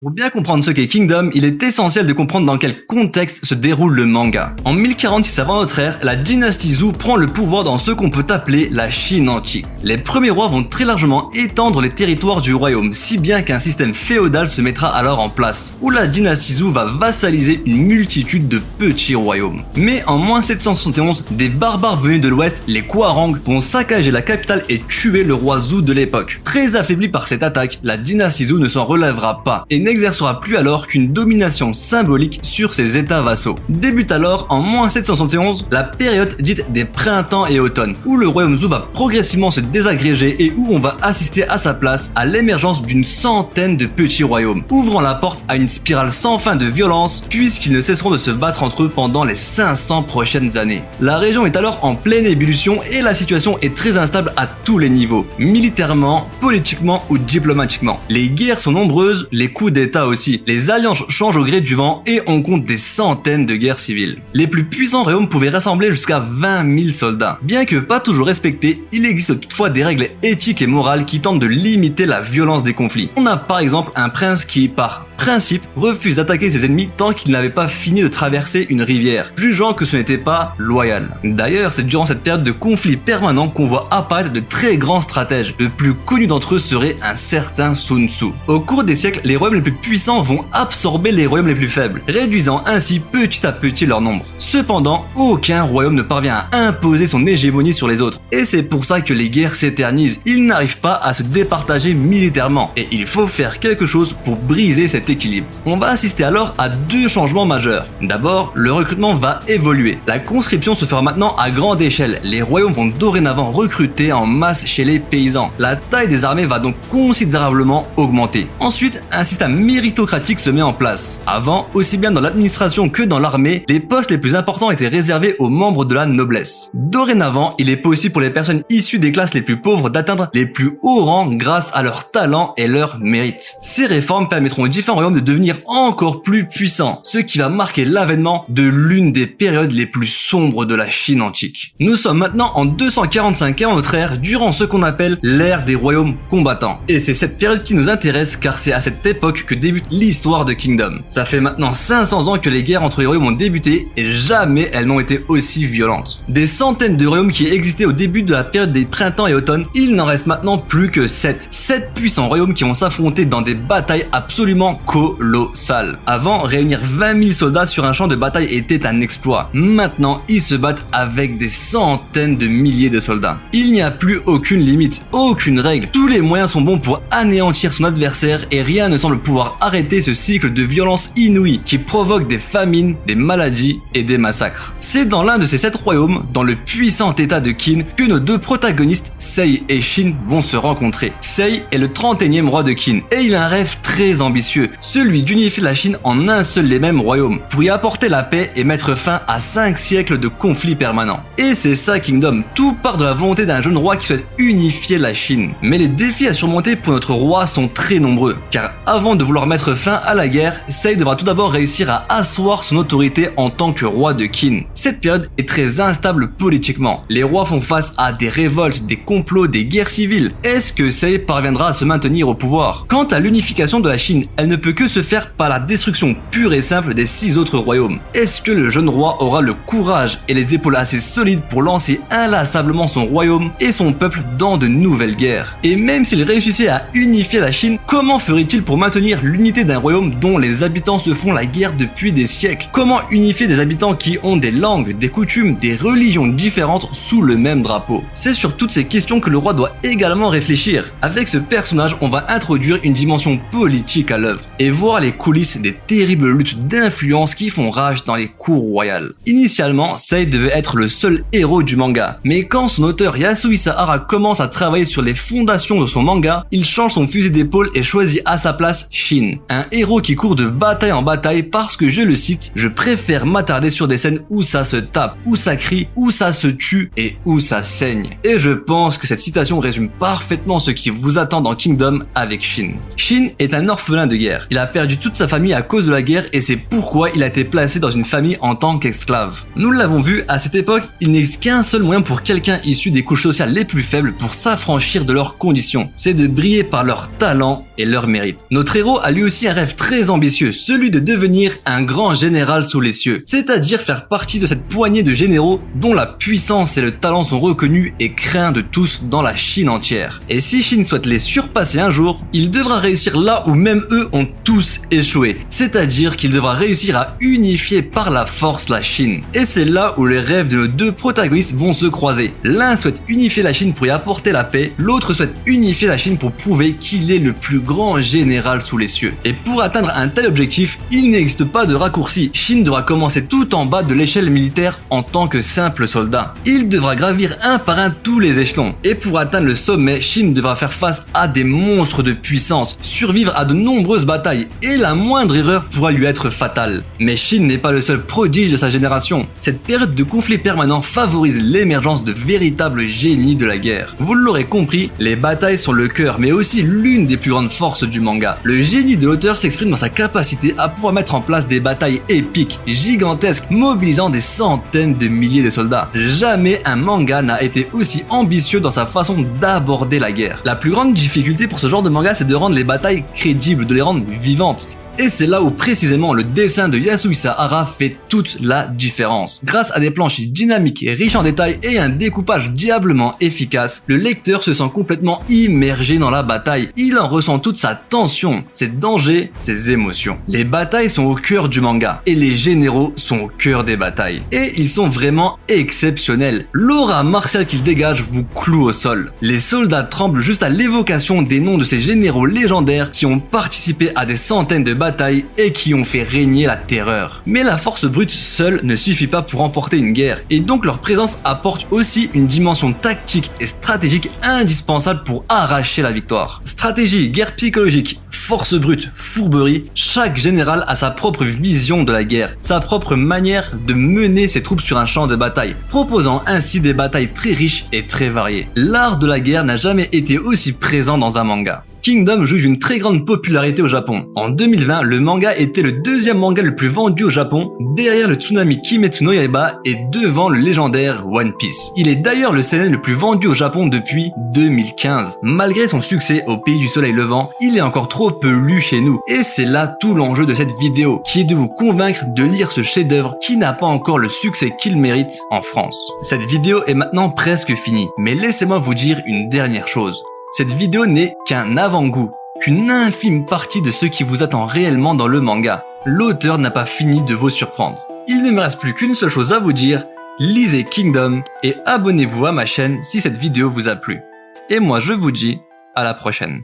Pour bien comprendre ce qu'est Kingdom, il est essentiel de comprendre dans quel contexte se déroule le manga. En 1046 avant notre ère, la dynastie Zhou prend le pouvoir dans ce qu'on peut appeler la Chine antique. Les premiers rois vont très largement étendre les territoires du royaume, si bien qu'un système féodal se mettra alors en place, où la dynastie Zhou va vassaliser une multitude de petits royaumes. Mais en moins 771, des barbares venus de l'ouest, les Kwarang, vont saccager la capitale et tuer le roi Zhou de l'époque. Très affaibli par cette attaque, la dynastie Zhou ne s'en relèvera pas, et n'exercera plus alors qu'une domination symbolique sur ses états vassaux. Débute alors en moins 771 la période dite des printemps et automnes, où le royaume Zhou va progressivement se désagréger et où on va assister à sa place à l'émergence d'une centaine de petits royaumes, ouvrant la porte à une spirale sans fin de violence puisqu'ils ne cesseront de se battre entre eux pendant les 500 prochaines années. La région est alors en pleine ébullition et la situation est très instable à tous les niveaux, militairement, politiquement ou diplomatiquement. Les guerres sont nombreuses, les coups d'État aussi. Les alliances changent au gré du vent et on compte des centaines de guerres civiles. Les plus puissants royaumes pouvaient rassembler jusqu'à 20 000 soldats. Bien que pas toujours respectés, il existe toutefois des règles éthiques et morales qui tentent de limiter la violence des conflits. On a par exemple un prince qui, par principe, refuse d'attaquer ses ennemis tant qu'il n'avait pas fini de traverser une rivière, jugeant que ce n'était pas loyal. D'ailleurs, c'est durant cette période de conflit permanent qu'on voit apparaître de très grands stratèges. Le plus connu d'entre eux serait un certain Sun Tzu. Au cours des siècles, les royaumes les plus puissants vont absorber les royaumes les plus faibles, réduisant ainsi petit à petit leur nombre. Cependant, aucun royaume ne parvient à imposer son hégémonie sur les autres, et c'est pour ça que les guerres s'éternisent. Ils n'arrivent pas à se départager militairement, et il faut faire quelque chose pour briser cet équilibre. On va assister alors à deux changements majeurs. D'abord, le recrutement va évoluer. La conscription se fera maintenant à grande échelle. Les royaumes vont dorénavant recruter en masse chez les paysans. La taille des armées va donc considérablement augmenter. Ensuite, un système méritocratique se met en place. Avant, aussi bien dans l'administration que dans l'armée, les postes les plus importants étaient réservés aux membres de la noblesse. Dorénavant, il est possible pour les personnes issues des classes les plus pauvres d'atteindre les plus hauts rangs grâce à leur talent et leur mérite. Ces réformes permettront aux différents royaumes de devenir encore plus puissants, ce qui va marquer l'avènement de l'une des périodes les plus sombres de la Chine antique. Nous sommes maintenant en 245 avant notre ère, durant ce qu'on appelle l'ère des royaumes combattants. Et c'est cette période qui nous intéresse car c'est à cette époque que débute l'histoire de Kingdom. Ça fait maintenant 500 ans que les guerres entre les royaumes ont débuté et jamais elles n'ont été aussi violentes. Des centaines de royaumes qui existaient au début de la période des printemps et automnes, il n'en reste maintenant plus que 7. 7 puissants royaumes qui vont s'affronter dans des batailles absolument colossales. Avant, réunir 20 000 soldats sur un champ de bataille était un exploit. Maintenant, ils se battent avec des centaines de milliers de soldats. Il n'y a plus aucune limite, aucune règle. Tous les moyens sont bons pour anéantir son adversaire et rien ne semble pouvoir arrêter ce cycle de violence inouïe qui provoque des famines, des maladies et des massacres. C'est dans l'un de ces 7 royaumes, dans le puissant état de Qin, que nos deux protagonistes, Sei et Shin, vont se rencontrer. Sei est le 31e roi de Qin et il a un rêve très ambitieux, celui d'unifier la Chine en un seul et même royaume, pour y apporter la paix et mettre fin à 5 siècles de conflits permanents. Et c'est ça Kingdom, tout part de la volonté d'un jeune roi qui souhaite unifier la Chine. Mais les défis à surmonter pour notre roi sont très nombreux, car avant de vouloir mettre fin à la guerre, Sei devra tout d'abord réussir à asseoir son autorité en tant que roi de Qin. Cette période est très instable politiquement. Les rois font face à des révoltes, des complots, des guerres civiles. Est-ce que Sei parviendra à se maintenir au pouvoir? Quant à l'unification de la Chine, elle ne peut que se faire par la destruction pure et simple des 6 autres royaumes. Est-ce que le jeune roi aura le courage et les épaules assez solides pour lancer inlassablement son royaume et son peuple dans de nouvelles guerres? Et même s'il réussissait à unifier la Chine, comment ferait-il pour maintenir l'unité d'un royaume dont les habitants se font la guerre depuis des siècles? Comment unifier des habitants qui ont des langues, des coutumes, des religions différentes sous le même drapeau? C'est sur toutes ces questions que le roi doit également réfléchir. Avec ce personnage, on va introduire une dimension politique à l'œuvre et voir les coulisses des terribles luttes d'influence qui font rage dans les cours royales. Initialement, Sei devait être le seul héros du manga, mais quand son auteur Yasuhisa Hara commence à travailler sur les fondations de son manga, il change son fusil d'épaule et choisit à sa place Shin, un héros qui court de bataille en bataille parce que, je le cite, je préfère m'attarder sur des scènes où ça se tape, où ça crie, où ça se tue et où ça saigne. Et je pense que cette citation résume parfaitement ce qui vous attend dans Kingdom avec Shin. Shin est un orphelin de guerre. guerre. Il a perdu toute sa famille à cause de la guerre et c'est pourquoi il a été placé dans une famille en tant qu'esclave. Nous l'avons vu, à cette époque, il n'existe qu'un seul moyen pour quelqu'un issu des couches sociales les plus faibles pour s'affranchir de leurs conditions. C'est de briller par leur talent et leur mérite. Notre héros a lui aussi un rêve très ambitieux, celui de devenir un grand général sous les cieux, c'est-à-dire faire partie de cette poignée de généraux dont la puissance et le talent sont reconnus et craints de tous dans la Chine entière. Et si Shin souhaite les surpasser un jour, il devra réussir là où même eux ont tous échoué, c'est-à-dire qu'il devra réussir à unifier par la force la Chine. Et c'est là où les rêves de nos deux protagonistes vont se croiser. L'un souhaite unifier la Chine pour y apporter la paix, l'autre souhaite unifier la Chine pour prouver qu'il est le plus grand général sous les cieux. Et pour atteindre un tel objectif, il n'existe pas de raccourci. Shin devra commencer tout en bas de l'échelle militaire en tant que simple soldat. Il devra gravir un par un tous les échelons. Et pour atteindre le sommet, Shin devra faire face à des monstres de puissance, survivre à de nombreuses batailles, et la moindre erreur pourra lui être fatale. Mais Shin n'est pas le seul prodige de sa génération. Cette période de conflit permanent favorise l'émergence de véritables génies de la guerre. Vous l'aurez compris, les batailles sont le cœur, mais aussi l'une des plus grandes forces du manga. Le génie de l'auteur s'exprime dans sa capacité à pouvoir mettre en place des batailles épiques, gigantesques, mobilisant des centaines de milliers de soldats. Jamais un manga n'a été aussi ambitieux dans sa façon d'aborder la guerre. La plus grande difficulté pour ce genre de manga, c'est de rendre les batailles crédibles, de les rendre vivantes. Et c'est là où précisément le dessin de Yasuhisa Hara fait toute la différence. Grâce à des planches dynamiques et riches en détails et un découpage diablement efficace, le lecteur se sent complètement immergé dans la bataille. Il en ressent toute sa tension, ses dangers, ses émotions. Les batailles sont au cœur du manga et les généraux sont au cœur des batailles. Et ils sont vraiment exceptionnels. L'aura martiale qu'ils dégagent vous cloue au sol. Les soldats tremblent juste à l'évocation des noms de ces généraux légendaires qui ont participé à des centaines de batailles et qui ont fait régner la terreur. Mais la force brute seule ne suffit pas pour remporter une guerre, et donc leur présence apporte aussi une dimension tactique et stratégique indispensable pour arracher la victoire. Stratégie, guerre psychologique, force brute, fourberie, chaque général a sa propre vision de la guerre, sa propre manière de mener ses troupes sur un champ de bataille, proposant ainsi des batailles très riches et très variées. L'art de la guerre n'a jamais été aussi présent dans un manga. Kingdom joue d'une très grande popularité au Japon. En 2020, le manga était le deuxième manga le plus vendu au Japon, derrière le Tsunami Kimetsu no Yaiba et devant le légendaire One Piece. Il est d'ailleurs le seinen le plus vendu au Japon depuis 2015. Malgré son succès au pays du soleil levant, il est encore trop peu lu chez nous. Et c'est là tout l'enjeu de cette vidéo, qui est de vous convaincre de lire ce chef-d'œuvre qui n'a pas encore le succès qu'il mérite en France. Cette vidéo est maintenant presque finie, mais laissez-moi vous dire une dernière chose. Cette vidéo n'est qu'un avant-goût, qu'une infime partie de ce qui vous attend réellement dans le manga. L'auteur n'a pas fini de vous surprendre. Il ne me reste plus qu'une seule chose à vous dire, lisez Kingdom et abonnez-vous à ma chaîne si cette vidéo vous a plu. Et moi je vous dis à la prochaine.